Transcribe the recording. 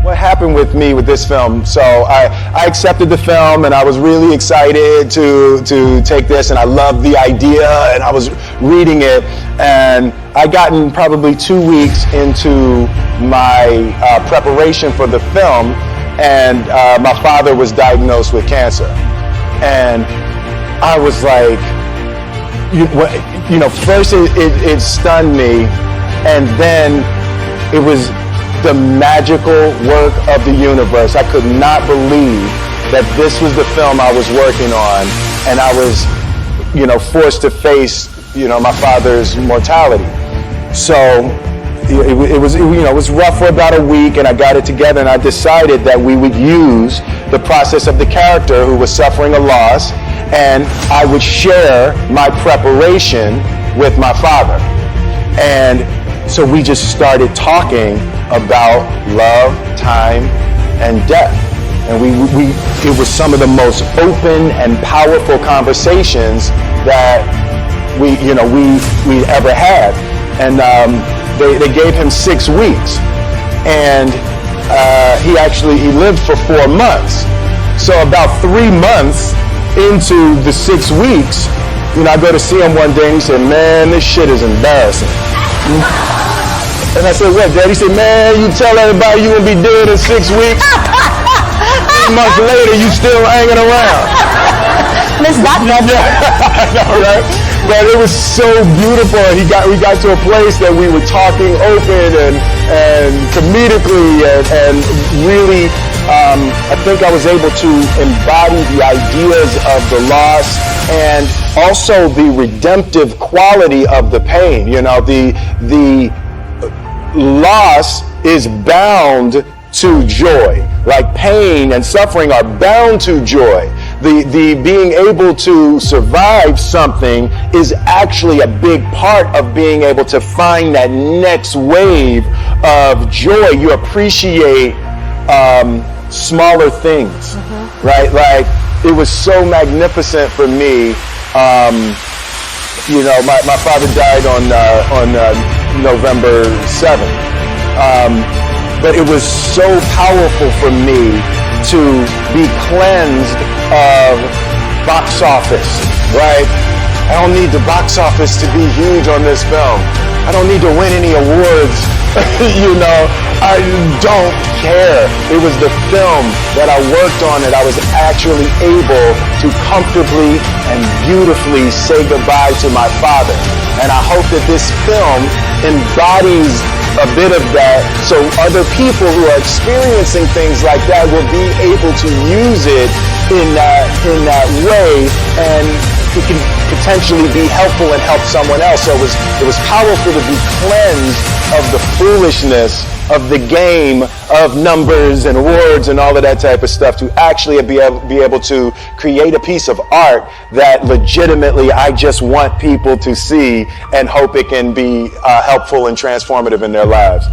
What happened with me with this film? So I accepted the film, and I was really excited to take this, and I loved the idea, and I was reading it, and I gotten probably 2 weeks into my preparation for the film, and my father was diagnosed with cancer, and I was like, first it stunned me, and then it was the magical work of the universe. I could not believe that this was the film I was working on, and I was, forced to face, my father's mortality. So it was rough for about a week, and I got it together, and I decided that we would use the process of the character who was suffering a loss, and I would share my preparation with my father. And so we just started talking about love, time, and death. And it was some of the most open and powerful conversations that we ever had. And they gave him 6 weeks, and he lived for 4 months. So about 3 months into the 6 weeks, I go to see him one day, and he said, "Man, this shit is embarrassing." And I said, "What, Dad?" He said, "Man, you tell everybody you gonna be dead in 6 weeks. 3 months later, you still hanging around." Miss that. I know, right? But it was so beautiful. We got to a place that we were talking open and comedically and really. I think I was able to embody the ideas of the loss and also the redemptive quality of the pain. The loss is bound to joy. Like pain and suffering are bound to joy. The being able to survive something is actually a big part of being able to find that next wave of joy. You appreciate smaller things, right? Like it was so magnificent for me. My father died on November 7th. But it was so powerful for me to be cleansed of box office, right? I don't need the box office to be huge on this film. I don't need to win any awards. I don't care. It was the film that I worked on that I was actually able to comfortably and beautifully say goodbye to my father. And I hope that this film embodies a bit of that, so other people who are experiencing things like that will be able to use it in that way, and it can potentially be helpful and help someone else. So it was powerful to be cleansed of the foolishness of the game of numbers and awards and all of that type of stuff, to actually be able to create a piece of art that legitimately I just want people to see and hope it can be helpful and transformative in their lives.